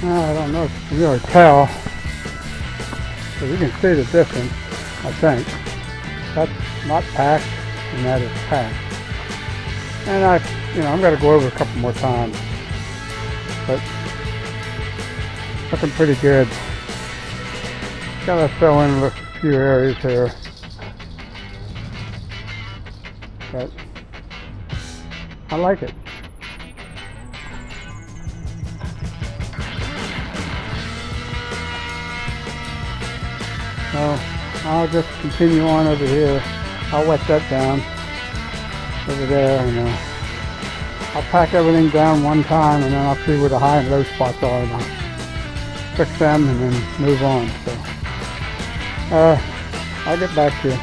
I don't know if you can really tell, but you can see the difference, I think. That's not packed, and that is packed. And I'm going to go over a couple more times, but looking pretty good. Gotta fill in a few areas here, but I like it. So I'll just continue on over here. I'll wet that down over there, and I'll pack everything down one time, and then I'll see where the high and low spots are, and I'll fix them and then move on. So I'll get back to you.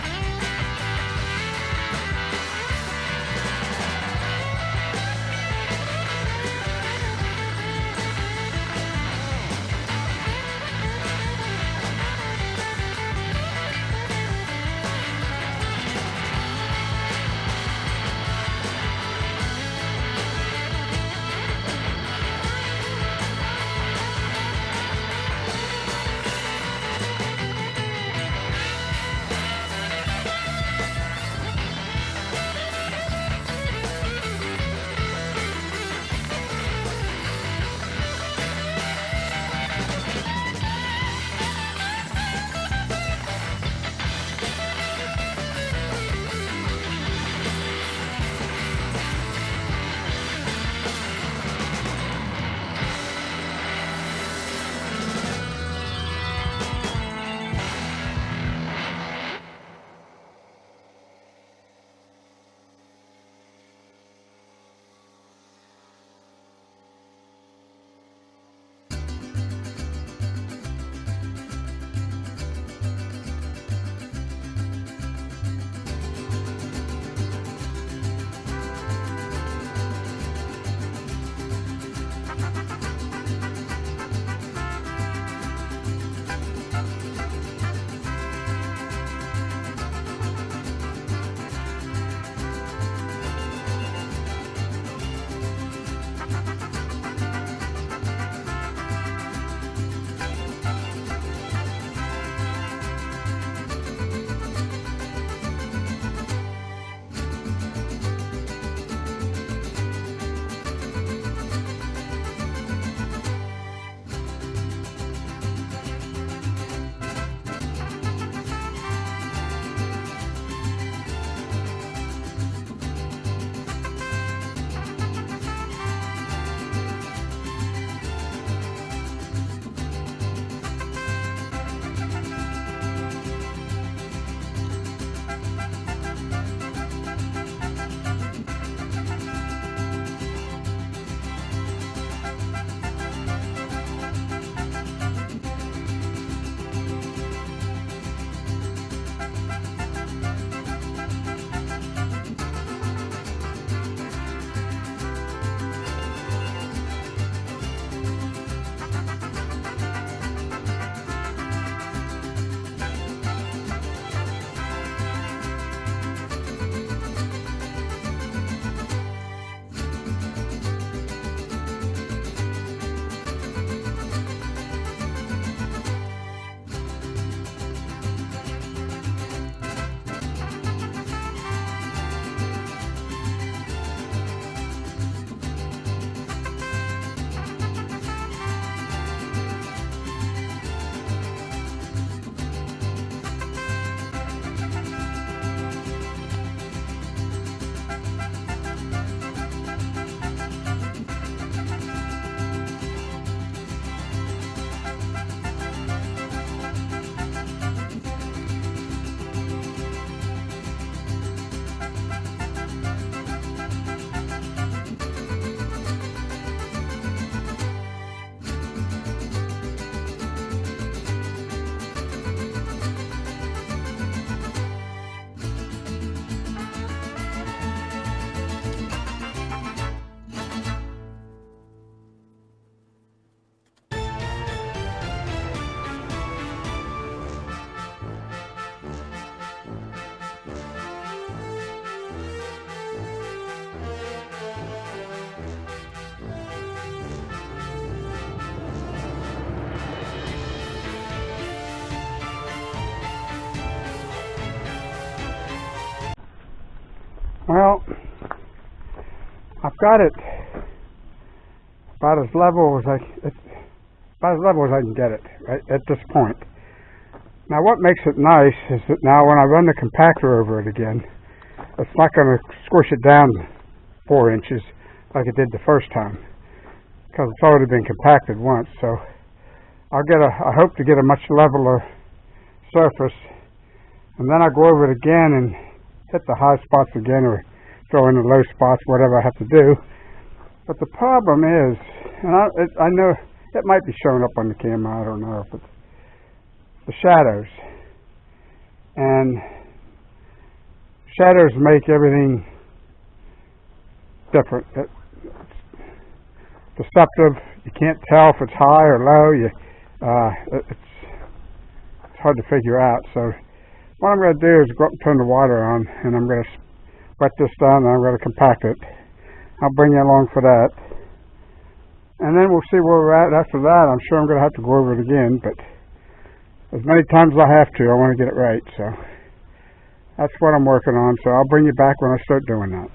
Well, I've got it about as level as I can get it right at this point. Now, what makes it nice is that now when I run the compactor over it again, it's not going to squish it down 4 inches like it did the first time, because it's already been compacted once. So I hope to get a much leveler surface, and then I go over it again and hit the high spots again, or throw in the low spots, whatever I have to do. But the problem is, and I know it might be showing up on the camera, I don't know if it's the shadows. And shadows make everything different. It's deceptive. You can't tell if it's high or low. It's hard to figure out. So what I'm going to do is go up and turn the water on, and I'm going to wet this down, and I'm going to compact it. I'll bring you along for that. And then we'll see where we're at after that. I'm sure I'm going to have to go over it again, but as many times as I have to, I want to get it right. So that's what I'm working on. So I'll bring you back when I start doing that.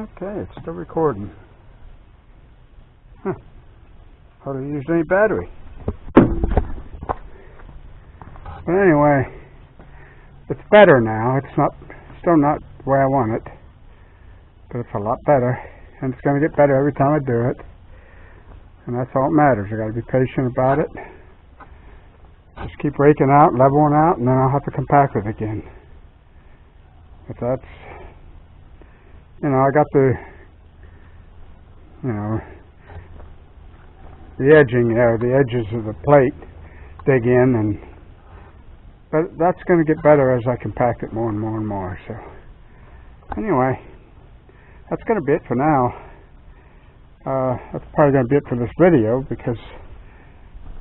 Okay, it's still recording. Huh. Hardly used any battery. But anyway, it's better now. It's still not the way I want it, but it's a lot better, and it's going to get better every time I do it. And that's all that matters. I got to be patient about it. Just keep raking out, leveling out, and then I'll have to compact it again. But that's, I got the edging there, the edges of the plate dig in, but that's going to get better as I compact it more and more and more. So anyway, that's going to be it for now. That's probably going to be it for this video, because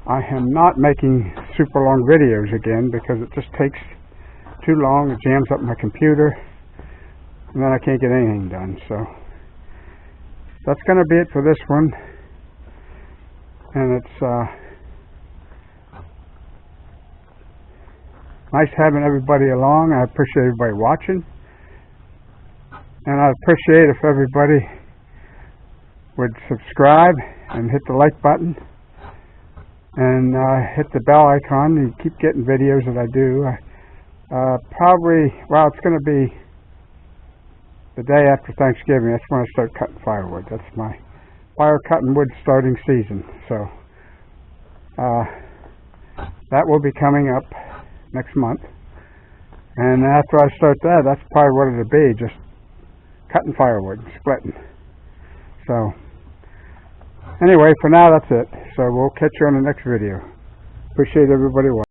I am not making super long videos again, because it just takes too long. It jams up my computer, and then I can't get anything done. So that's going to be it for this one. And it's nice having everybody along. I appreciate everybody watching, and I'd appreciate if everybody would subscribe and hit the like button and hit the bell icon. You keep getting videos that I do. It's going to be the day after Thanksgiving. That's when I start cutting firewood. That's my fire cutting wood starting season. So that will be coming up next month. And after I start that, that's probably what it'll be, just cutting firewood, splitting. So anyway, for now, that's it. So we'll catch you on the next video. Appreciate everybody watching.